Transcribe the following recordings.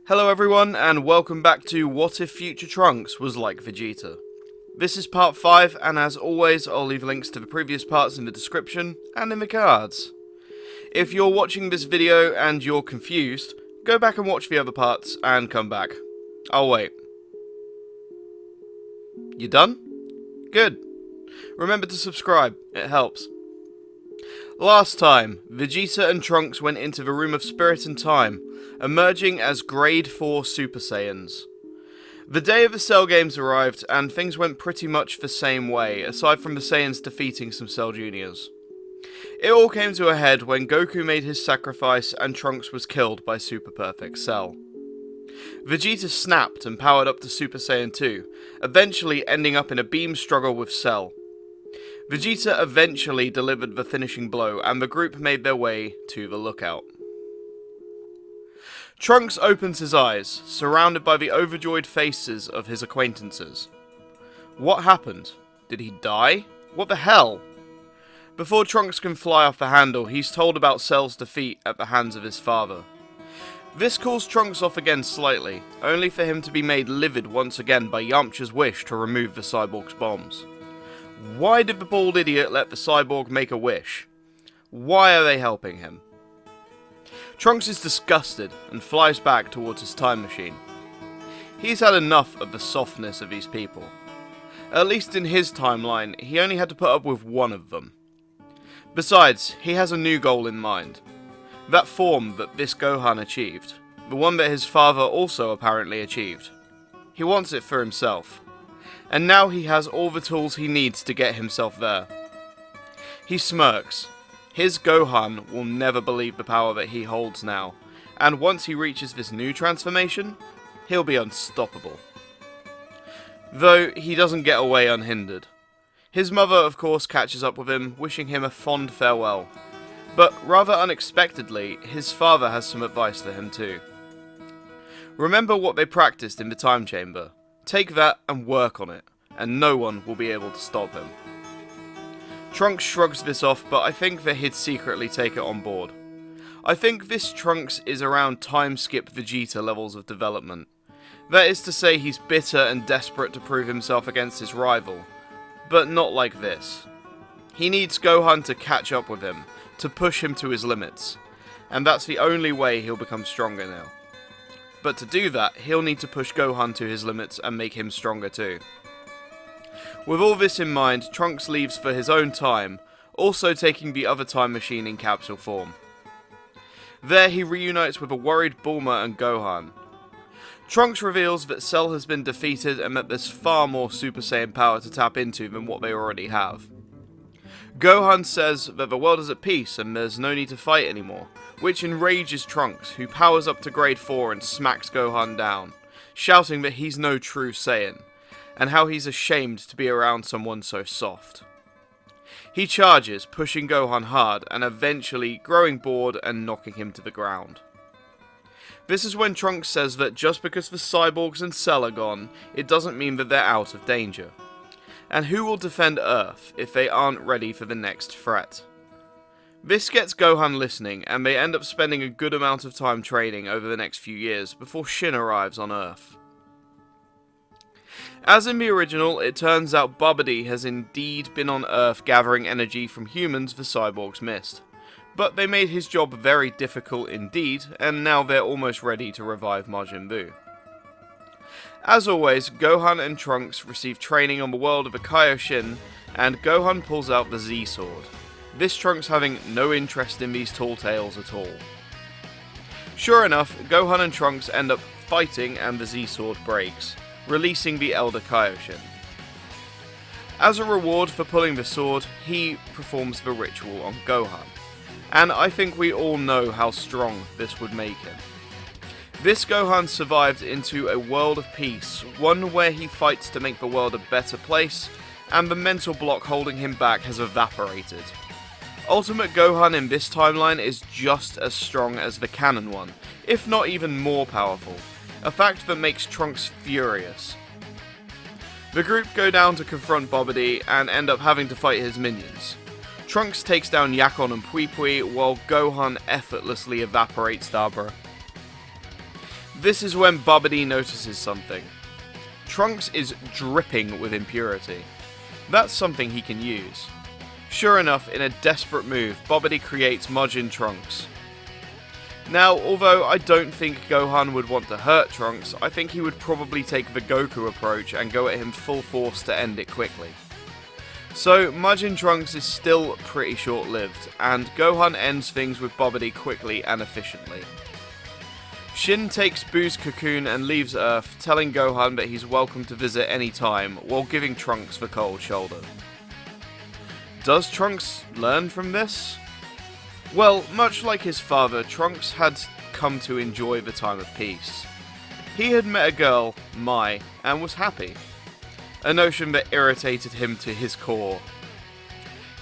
Hello everyone, and welcome back to What If Future Trunks Was Like Vegeta. This is part 5, and as always, I'll leave links to the previous parts in the description and in the cards. If you're watching this video and you're confused, go back and watch the other parts and come back. I'll wait. You done? Good. Remember to subscribe, it helps. Last time, Vegeta and Trunks went into the Room of Spirit and Time, emerging as Grade 4 Super Saiyans. The day of the Cell Games arrived, and things went pretty much the same way, aside from the Saiyans defeating some Cell Juniors. It all came to a head when Goku made his sacrifice and Trunks was killed by Super Perfect Cell. Vegeta snapped and powered up to Super Saiyan 2, eventually ending up in a beam struggle with Cell. Vegeta eventually delivered the finishing blow, and the group made their way to the lookout. Trunks opens his eyes, surrounded by the overjoyed faces of his acquaintances. What happened? Did he die? What the hell? Before Trunks can fly off the handle, he's told about Cell's defeat at the hands of his father. This cools Trunks off again slightly, only for him to be made livid once again by Yamcha's wish to remove the cyborg's bombs. Why did the bald idiot let the cyborg make a wish? Why are they helping him? Trunks is disgusted and flies back towards his time machine. He's had enough of the softness of these people. At least in his timeline, he only had to put up with one of them. Besides, he has a new goal in mind. That form that this Gohan achieved. The one that his father also apparently achieved. He wants it for himself. And now he has all the tools he needs to get himself there. He smirks. His Gohan will never believe the power that he holds now, and once he reaches this new transformation, he'll be unstoppable. Though he doesn't get away unhindered. His mother, of course, catches up with him, wishing him a fond farewell. But rather unexpectedly, his father has some advice for him too. Remember what they practiced in the time chamber. Take that and work on it, and no one will be able to stop him. Trunks shrugs this off, but I think that he'd secretly take it on board. I think this Trunks is around time skip Vegeta levels of development. That is to say, he's bitter and desperate to prove himself against his rival, but not like this. He needs Gohan to catch up with him, to push him to his limits, and that's the only way he'll become stronger now. But to do that, he'll need to push Gohan to his limits and make him stronger too. With all this in mind, Trunks leaves for his own time, also taking the other time machine in capsule form. There he reunites with a worried Bulma and Gohan. Trunks reveals that Cell has been defeated and that there's far more Super Saiyan power to tap into than what they already have. Gohan says that the world is at peace and there's no need to fight anymore, which enrages Trunks, who powers up to Grade 4 and smacks Gohan down, shouting that he's no true Saiyan, and how he's ashamed to be around someone so soft. He charges, pushing Gohan hard, and eventually growing bored and knocking him to the ground. This is when Trunks says that just because the cyborgs and Cell are gone, it doesn't mean that they're out of danger. And who will defend Earth if they aren't ready for the next threat? This gets Gohan listening, and they end up spending a good amount of time training over the next few years before Shin arrives on Earth. As in the original, it turns out Babidi has indeed been on Earth gathering energy from humans the cyborgs missed. But they made his job very difficult indeed, and now they're almost ready to revive Majin Buu. As always, Gohan and Trunks receive training on the world of the Kaioshin, and Gohan pulls out the Z-Sword. This Trunks having no interest in these tall tales at all. Sure enough, Gohan and Trunks end up fighting and the Z-Sword breaks, releasing the Elder Kaioshin. As a reward for pulling the sword, he performs the ritual on Gohan, and I think we all know how strong this would make him. This Gohan survived into a world of peace, one where he fights to make the world a better place, and the mental block holding him back has evaporated. Ultimate Gohan in this timeline is just as strong as the canon one, if not even more powerful, a fact that makes Trunks furious. The group go down to confront Babidi and end up having to fight his minions. Trunks takes down Yakon and Pui Pui, while Gohan effortlessly evaporates Dabra. This is when Babidi notices something. Trunks is dripping with impurity. That's something he can use. Sure enough, in a desperate move, Babidi creates Majin Trunks. Now, although I don't think Gohan would want to hurt Trunks, I think he would probably take the Goku approach and go at him full force to end it quickly. So, Majin Trunks is still pretty short-lived, and Gohan ends things with Babidi quickly and efficiently. Shin takes Buu's cocoon and leaves Earth, telling Gohan that he's welcome to visit any time, while giving Trunks the cold shoulder. Does Trunks learn from this? Well, much like his father, Trunks had come to enjoy the time of peace. He had met a girl, Mai, and was happy. A notion that irritated him to his core.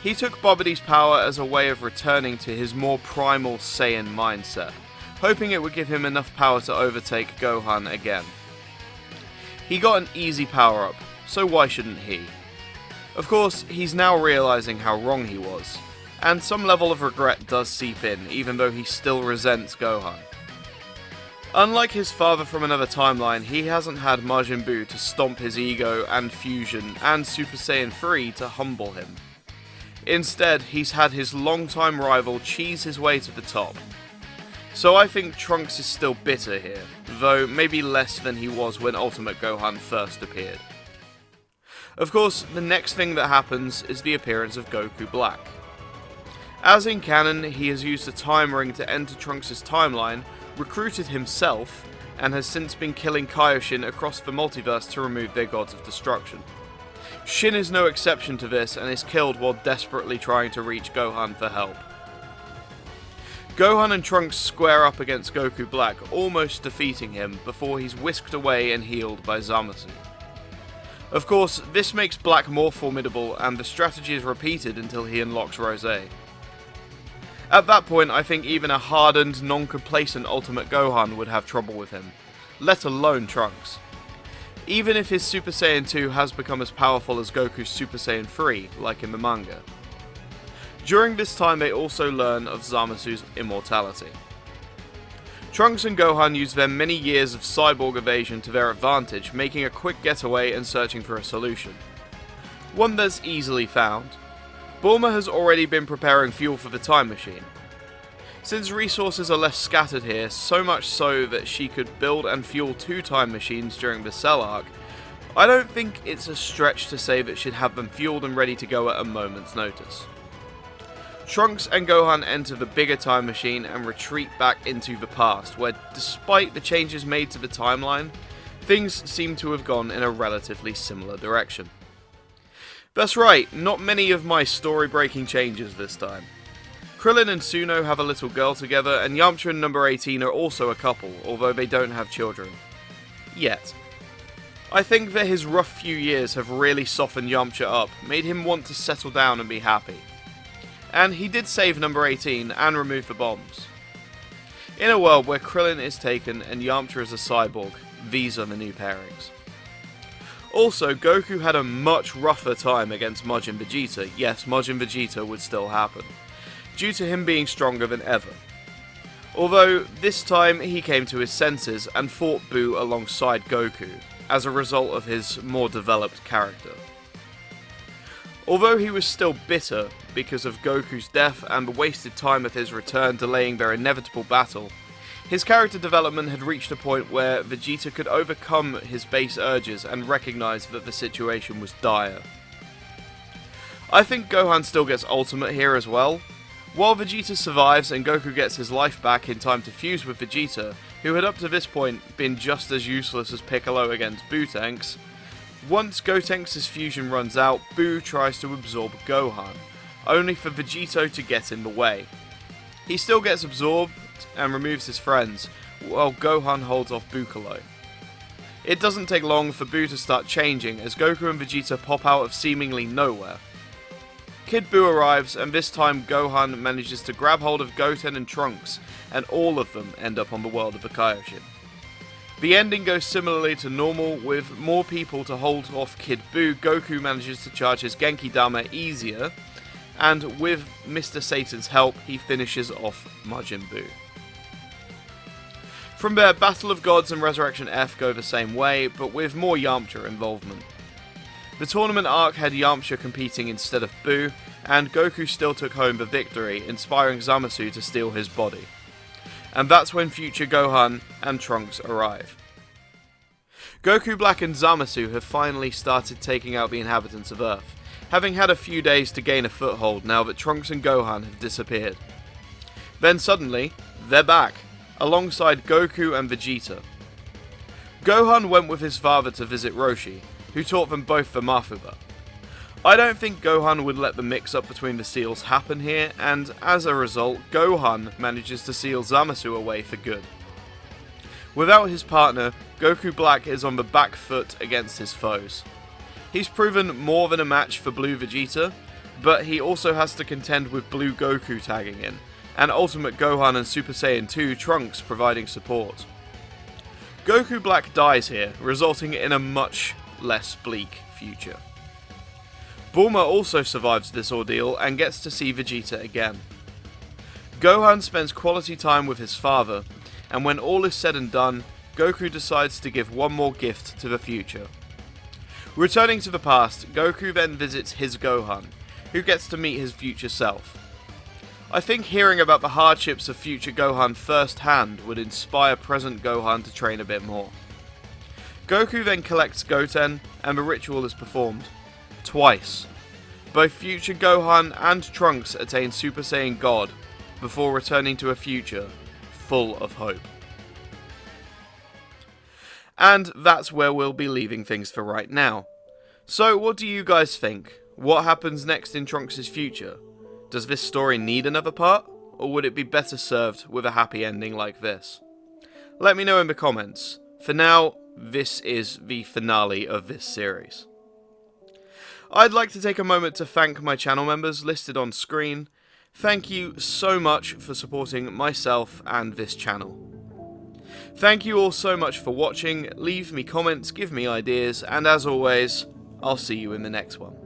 He took Babidi's power as a way of returning to his more primal Saiyan mindset, hoping it would give him enough power to overtake Gohan again. He got an easy power-up, so why shouldn't he? Of course, he's now realizing how wrong he was, and some level of regret does seep in, even though he still resents Gohan. Unlike his father from another timeline, he hasn't had Majin Buu to stomp his ego and fusion and Super Saiyan 3 to humble him. Instead, he's had his longtime rival cheese his way to the top. So I think Trunks is still bitter here, though maybe less than he was when Ultimate Gohan first appeared. Of course, the next thing that happens is the appearance of Goku Black. As in canon, he has used a time ring to enter Trunks' timeline, recruited himself, and has since been killing Kaioshin across the multiverse to remove their gods of destruction. Shin is no exception to this and is killed while desperately trying to reach Gohan for help. Gohan and Trunks square up against Goku Black, almost defeating him before he's whisked away and healed by Zamasu. Of course, this makes Black more formidable and the strategy is repeated until he unlocks Rose. At that point, I think even a hardened, non-complacent Ultimate Gohan would have trouble with him, let alone Trunks. Even if his Super Saiyan 2 has become as powerful as Goku's Super Saiyan 3, like in the manga. During this time they also learn of Zamasu's immortality. Trunks and Gohan use their many years of cyborg evasion to their advantage, making a quick getaway and searching for a solution. One that's easily found. Bulma has already been preparing fuel for the time machine. Since resources are less scattered here, so much so that she could build and fuel 2 time machines during the Cell arc, I don't think it's a stretch to say that she'd have them fueled and ready to go at a moment's notice. Trunks and Gohan enter the bigger time machine and retreat back into the past, where despite the changes made to the timeline, things seem to have gone in a relatively similar direction. That's right, not many of my story-breaking changes this time. Krillin and Suno have a little girl together, and Yamcha and number 18 are also a couple, although they don't have children. Yet. I think that his rough few years have really softened Yamcha up, made him want to settle down and be happy. And he did save number 18 and remove the bombs. In a world where Krillin is taken and Yamcha is a cyborg, these are the new pairings. Also, Goku had a much rougher time against Majin Vegeta. Yes, Majin Vegeta would still happen, due to him being stronger than ever. Although, this time he came to his senses and fought Buu alongside Goku, as a result of his more developed character. Although he was still bitter because of Goku's death and the wasted time of his return delaying their inevitable battle, his character development had reached a point where Vegeta could overcome his base urges and recognize that the situation was dire. I think Gohan still gets ultimate here as well. While Vegeta survives and Goku gets his life back in time to fuse with Vegeta, who had up to this point been just as useless as Piccolo against Buu-Tenks, once Gotenks' fusion runs out, Buu tries to absorb Gohan, only for Vegito to get in the way. He still gets absorbed and removes his friends, while Gohan holds off Piccolo. It doesn't take long for Buu to start changing as Goku and Vegeta pop out of seemingly nowhere. Kid Buu arrives, and this time Gohan manages to grab hold of Goten and Trunks, and all of them end up on the world of the Kaioshin. The ending goes similarly to normal, with more people to hold off Kid Buu. Goku manages to charge his Genki Dama easier, and with Mr. Satan's help, he finishes off Majin Buu. From there, Battle of Gods and Resurrection F go the same way, but with more Yamcha involvement. The tournament arc had Yamcha competing instead of Buu, and Goku still took home the victory, inspiring Zamasu to steal his body. And that's when future Gohan and Trunks arrive. Goku Black and Zamasu have finally started taking out the inhabitants of Earth, having had a few days to gain a foothold now that Trunks and Gohan have disappeared. Then suddenly, they're back, alongside Goku and Vegeta. Gohan went with his father to visit Roshi, who taught them both the Mafuba. I don't think Gohan would let the mix-up between the seals happen here, and as a result, Gohan manages to seal Zamasu away for good. Without his partner, Goku Black is on the back foot against his foes. He's proven more than a match for Blue Vegeta, but he also has to contend with Blue Goku tagging in, and Ultimate Gohan and Super Saiyan 2 Trunks providing support. Goku Black dies here, resulting in a much less bleak future. Bulma also survives this ordeal and gets to see Vegeta again. Gohan spends quality time with his father, and when all is said and done, Goku decides to give one more gift to the future. Returning to the past, Goku then visits his Gohan, who gets to meet his future self. I think hearing about the hardships of future Gohan firsthand would inspire present Gohan to train a bit more. Goku then collects Goten, and the ritual is performed. Twice. Both future Gohan and Trunks attain Super Saiyan God, before returning to a future full of hope. And that's where we'll be leaving things for right now. So what do you guys think? What happens next in Trunks' future? Does this story need another part, or would it be better served with a happy ending like this? Let me know in the comments. For now, this is the finale of this series. I'd like to take a moment to thank my channel members listed on screen. Thank you so much for supporting myself and this channel. Thank you all so much for watching, leave me comments, give me ideas, and as always, I'll see you in the next one.